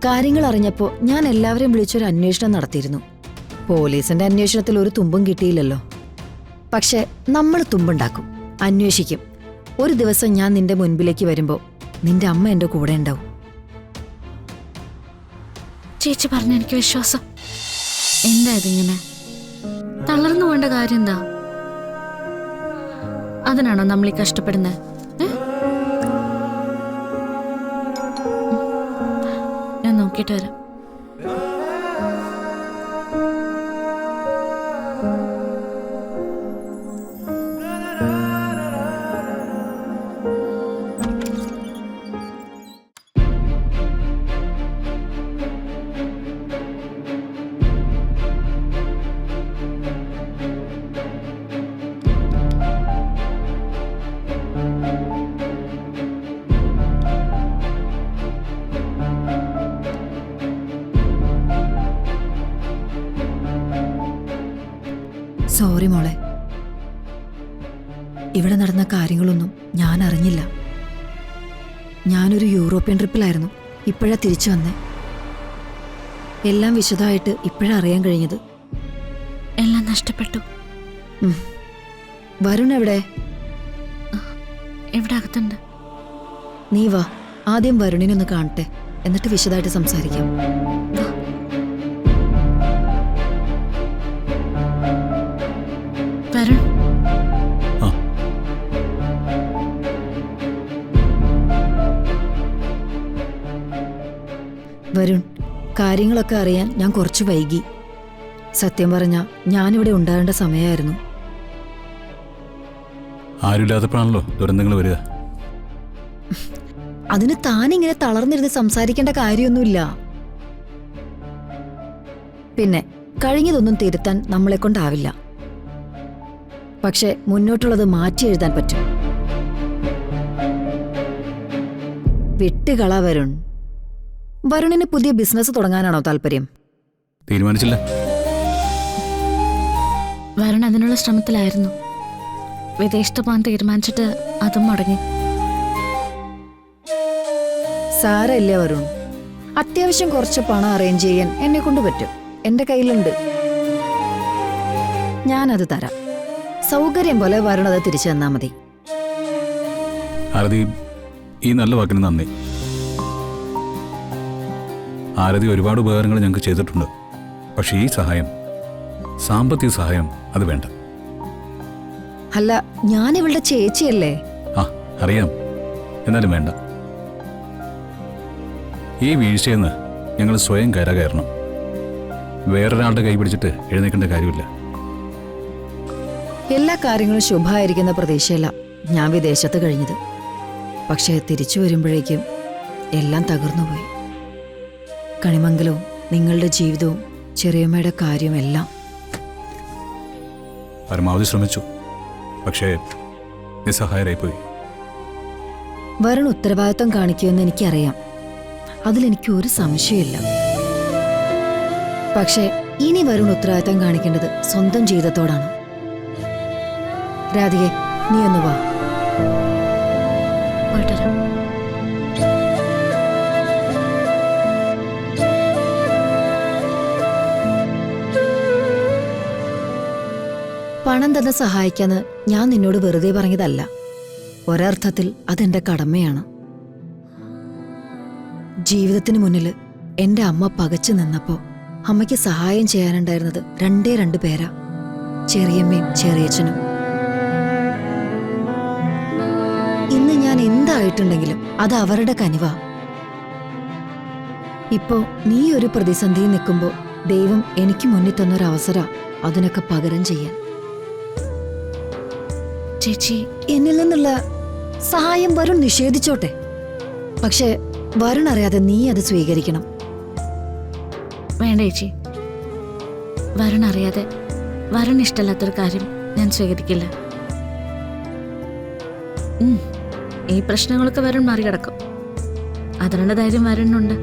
കാര്യങ്ങൾ അറിഞ്ഞപ്പോ ഞാൻ എല്ലാവരെയും വിളിച്ചൊരു അന്വേഷണം നടത്തിയിരുന്നു. പോലീസിന്റെ അന്വേഷണത്തിൽ ഒരു തുമ്പും കിട്ടിയില്ലല്ലോ. പക്ഷെ നമ്മൾ തുമ്പുണ്ടാക്കും, അന്വേഷിക്കും. ഒരു ദിവസം ഞാൻ നിന്റെ മുൻപിലേക്ക് വരുമ്പോ നിന്റെ അമ്മ എന്റെ കൂടെ ഉണ്ടാവും. ചേച്ചി പറഞ്ഞ എനിക്ക് വിശ്വാസം. എന്താ ഇതിങ്ങനെ? തളർന്നു പോകേണ്ട കാര്യം എന്താ? അതിനാണോ നമ്മൾ ഈ കഷ്ടപ്പെടുന്നത്? ഞാൻ നോക്കിയിട്ട് വരാം. സോറി മോളെ, ഇവിടെ നടന്ന കാര്യങ്ങളൊന്നും ഞാൻ അറിഞ്ഞില്ല. ഞാനൊരു യൂറോപ്യൻ ട്രിപ്പിലായിരുന്നു. ഇപ്പോഴാ തിരിച്ചു വന്നേ. എല്ലാം വിശദമായിട്ട് ഇപ്പോഴാ അറിയാൻ കഴിഞ്ഞത്. എല്ലാം നഷ്ടപ്പെട്ടു. വരുൺ എവിടെ? ഇവിടെ അകത്തുണ്ട്. നീ വാ, ആദ്യം വരുണിനൊന്ന് കാണട്ടെ, എന്നിട്ട് വിശദമായിട്ട് സംസാരിക്കാം. വരുൺ, വരുൺ, കാര്യങ്ങളൊക്കെ അറിയാൻ ഞാൻ കുറച്ച് വൈകി. സത്യം പറഞ്ഞ ഞാനിവിടെ ഉണ്ടാകേണ്ട സമയമായിരുന്നു. ആരുമില്ലാത്തപ്പോഴാണല്ലോ ദുരന്തങ്ങൾ വരിക. അതിന് താനിങ്ങനെ തളർന്നിരുന്ന് സംസാരിക്കേണ്ട കാര്യമൊന്നുമില്ല. പിന്നെ കഴിഞ്ഞതൊന്നും തിരുത്താൻ നമ്മളെ കൊണ്ടാവില്ല. പക്ഷെ മുന്നോട്ടുള്ളത് മാറ്റി എഴുതാൻ പറ്റും. വിട്ടുകള വരുൺ. വരുണിന് പുതിയ ബിസിനസ് തുടങ്ങാനാണോ താല്പര്യം? തീരുമാനിച്ചില്ല. വരുൺ അതിനുള്ള ശ്രമത്തിലായിരുന്നു. വിദേശത്ത് പോകാൻ തീരുമാനിച്ചിട്ട് അതും മുടങ്ങി. സാരമില്ല വരുൺ, അത്യാവശ്യം കുറച്ച് പണം അറേഞ്ച് ചെയ്യാൻ എന്നെ കൊണ്ട് പറ്റും. എന്റെ കയ്യിലുണ്ട്. ഞാനത് തരാം. സൗകര്യം പോലെ വരുൺ അത് തിരിച്ചു തന്നാ മതി. ആരതി, ഈ നല്ല വാക്കിന് നന്ദി. ആരതി ഒരുപാട് ഉപകാരങ്ങൾ ഞങ്ങൾക്ക് ചെയ്തിട്ടുണ്ട്. പക്ഷെ ഈ സഹായം, സാമ്പത്തിക സഹായം, അത് വേണ്ട. അല്ല, ഞാൻ ഇവളുടെ ചേച്ചിയല്ലേ? ആ, അറിയാം. എന്നാലും വേണ്ട. ഈ വീഴ്ചയെന്ന് ഞങ്ങൾ സ്വയം കയറണം. വേറൊരാളുടെ കൈ പിടിച്ചിട്ട് എഴുന്നേക്കേണ്ട കാര്യമില്ല. എല്ലാ കാര്യങ്ങളും ശുഭമായിരിക്കുന്ന പ്രതീക്ഷയല്ല ഞാൻ വിദേശത്ത് കഴിഞ്ഞത്. പക്ഷേ തിരിച്ചു വരുമ്പോഴേക്കും എല്ലാം തകർന്നുപോയി. കണിമംഗലവും നിങ്ങളുടെ ജീവിതവും ചെറിയമ്മയുടെ കാര്യവും എല്ലാം. പരമാവധി ശ്രമിച്ചു. പക്ഷേ നിസ്സഹായരായിപ്പോയി. വരുൺ ഉത്തരവാദിത്വം കാണിക്കുമെന്ന് എനിക്കറിയാം. അതിലെനിക്ക് ഒരു സംശയമില്ല. പക്ഷേ ഇനി വരുൺ ഉത്തരവാദിത്വം കാണിക്കേണ്ടത് സ്വന്തം ജീവിതത്തോടാണ്. രാധികെ, നീ ഒന്ന് വാ. പോയിട്ടരാം. പണം തന്നെ സഹായിക്കാന്ന് ഞാൻ നിന്നോട് വെറുതെ പറഞ്ഞതല്ല. ഒരർത്ഥത്തിൽ അതെന്റെ കടമയാണ്. ജീവിതത്തിന് മുന്നിൽ എന്റെ അമ്മ പകച്ചു നിന്നപ്പോ അമ്മയ്ക്ക് സഹായം ചെയ്യാനുണ്ടായിരുന്നത് രണ്ട് പേരാ, ചെറിയമ്മയും ചെറിയച്ഛനും. ഇന്ന് ഞാൻ എന്തായിട്ടുണ്ടെങ്കിലും അത് അവരുടെ കനിവാ. ഇപ്പോ നീ ഒരു പ്രതിസന്ധിയിൽ നിൽക്കുമ്പോ ദൈവം എനിക്ക് മുന്നിൽ തന്നൊരവസര അതിനൊക്കെ പകരം ചെയ്യാൻ. ചേച്ചി, എന്നിൽ നിന്നുള്ള സഹായം വരുൺ നിഷേധിച്ചോട്ടെ. പക്ഷെ വരുൺ അറിയാതെ നീ അത് സ്വീകരിക്കണം. വേണ്ട ചേച്ചി, വരുൺ അറിയാതെ, വരുൺ ഇഷ്ടമല്ലാത്തൊരു കാര്യം ഞാൻ സ്വീകരിക്കില്ല. ഈ പ്രശ്നങ്ങളൊക്കെ വരുൺ മറികടക്കും. അതിനുള്ള ധൈര്യം വരുന്നുണ്ട്.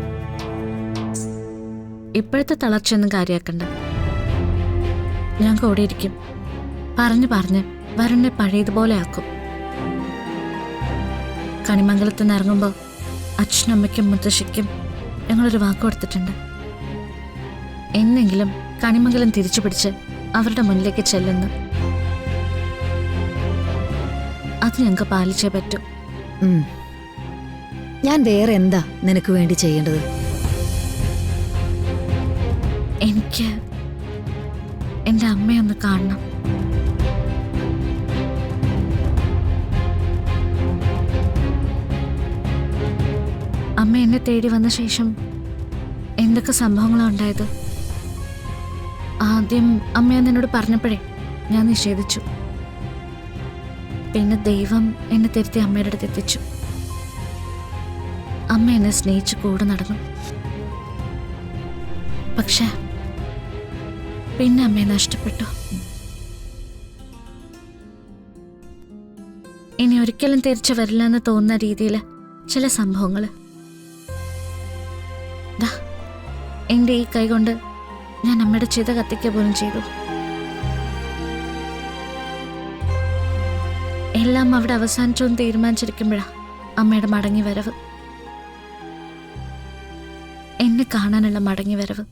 ഇപ്പോഴത്തെ തളർച്ചയൊന്നും കാര്യമാക്കണ്ട. ഞാൻ കൂടെ ഇരിക്കും. പറഞ്ഞ് വരുണിനെ പഴയതുപോലെ ആക്കും. കണിമംഗലത്ത് നിന്ന് ഇറങ്ങുമ്പോൾ അച്ഛനും അമ്മയ്ക്കും മുത്തശ്ശിക്കും ഞങ്ങളൊരു വാക്ക് കൊടുത്തിട്ടുണ്ട്. എന്നെങ്കിലും കണിമംഗലം തിരിച്ചു പിടിച്ച് അവരുടെ മുന്നിലേക്ക് ചെല്ലുന്നു. അത് ഞങ്ങൾക്ക് പാലിച്ചേ പറ്റൂ. ഉം. ഞാൻ വേറെ എന്താ നിനക്ക് വേണ്ടി ചെയ്യേണ്ടത്? എനിക്ക് എൻ്റെ അമ്മയൊന്ന് കാണണം. അമ്മ എന്നെ തേടി വന്ന ശേഷം എന്തൊക്കെ സംഭവങ്ങളാണ് ഉണ്ടായത്? ആദ്യം അമ്മ എന്നോട് പറഞ്ഞപ്പോഴേ ഞാൻ നിഷേധിച്ചു. പിന്നെ ദൈവം എന്നെ തിരുത്തി അമ്മയുടെ അടുത്ത് എത്തിച്ചു. അമ്മ എന്നെ സ്നേഹിച്ച് കൂടെ നടന്നു. പക്ഷെ പിന്നെ അമ്മയെ നഷ്ടപ്പെട്ടു. ഇനി ഒരിക്കലും തിരിച്ചു വരില്ല എന്ന് തോന്നുന്ന രീതിയിൽ ചില സംഭവങ്ങൾ. എൻ്റെ ഈ കൈ കൊണ്ട് ഞാൻ അമ്മയുടെ ചിത കത്തിക്കുക പോലും ചെയ്തു. എല്ലാം അവിടെ അവസാനിച്ചോന്ന് തീരുമാനിച്ചിരിക്കുമ്പോഴാ അമ്മയുടെ മടങ്ങി വരവ്, എന്നെ കാണാനുള്ള മടങ്ങി വരവ്.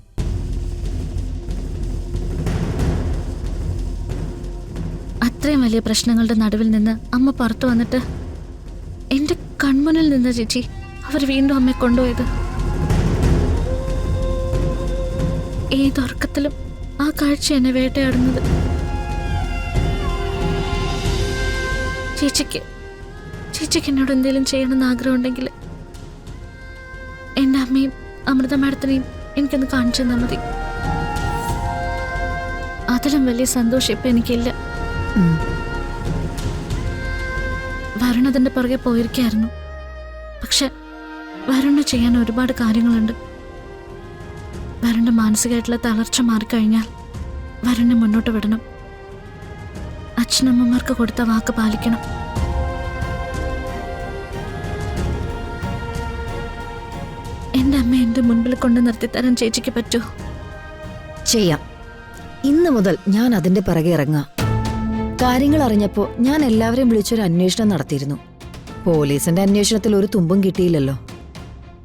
അത്രയും വലിയ പ്രശ്നങ്ങളുടെ നടുവിൽ നിന്ന് അമ്മ പുറത്തു വന്നിട്ട് എന്റെ കൺമുന്നിൽ നിന്ന് ചേച്ചി അവർ വീണ്ടും അമ്മയെ കൊണ്ടുപോയത്. ഏതൊർക്കത്തിലും ആ കാഴ്ച എന്നെ വേട്ടയാടുന്നത്. ചേച്ചിക്ക് എന്നോട് എന്തെങ്കിലും ചെയ്യണമെന്ന് ആഗ്രഹമുണ്ടെങ്കിൽ എൻ്റെ അമ്മയും അമൃത മാഡത്തിനെയും എനിക്കൊന്ന് കാണിച്ചു തന്നാൽ മതി. അതിലും വലിയ സന്തോഷം ഇപ്പം എനിക്കില്ല. വരുണതിൻ്റെ പുറകെ പോയിരിക്കായിരുന്നു. പക്ഷെ വരുണ് ചെയ്യാൻ ഒരുപാട് കാര്യങ്ങളുണ്ട്. വരുണിന്റെ മാനസികമായിട്ടുള്ള തളർച്ച മാറിക്കഴിഞ്ഞാൽ വരുണിനെ മുന്നോട്ട് വിടണം. അച്ഛനമ്മമാർക്ക് കൊടുത്ത വാക്ക് പാലിക്കണം. എൻ്റെ അമ്മ എൻ്റെ മുൻപിൽ കൊണ്ട് നിർത്തിത്തരാൻ ചേച്ചിക്ക് പറ്റുമോ? ചെയ്യാം. ഇന്ന് മുതൽ ഞാൻ അതിന്റെ പിറകെ ഇറങ്ങാം. കാര്യങ്ങൾ അറിഞ്ഞപ്പോൾ ഞാൻ എല്ലാവരെയും വിളിച്ചൊരു അന്വേഷണം നടത്തിയിരുന്നു. പോലീസിന്റെ അന്വേഷണത്തിൽ ഒരു തുമ്പും കിട്ടിയില്ലല്ലോ.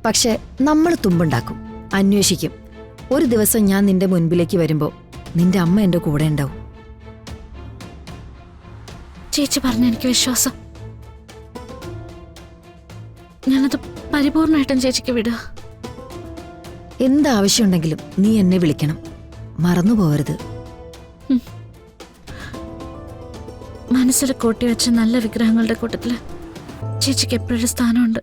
പക്ഷെ നമ്മൾ തുമ്പുണ്ടാക്കും, അന്വേഷിക്കും. ഒരു ദിവസം ഞാൻ നിന്റെ മുൻപിലേക്ക് വരുമ്പോൾ നിന്റെ അമ്മ എൻ്റെ കൂടെ ഉണ്ടാവും. ചേച്ചി പറഞ്ഞ എനിക്ക് വിശ്വാസം. ഞാനത് പരിപൂർണമായിട്ടും ചേച്ചിക്ക് വിടുക. എന്താവശ്യമുണ്ടെങ്കിലും നീ എന്നെ വിളിക്കണം, മറന്നു പോകരുത്. മനസ്സിൽ കൂട്ടിവെച്ച നല്ല വിഗ്രഹങ്ങളുടെ കൂട്ടത്തില് ചേച്ചിക്ക് എപ്പോഴൊരു സ്ഥാനമുണ്ട്.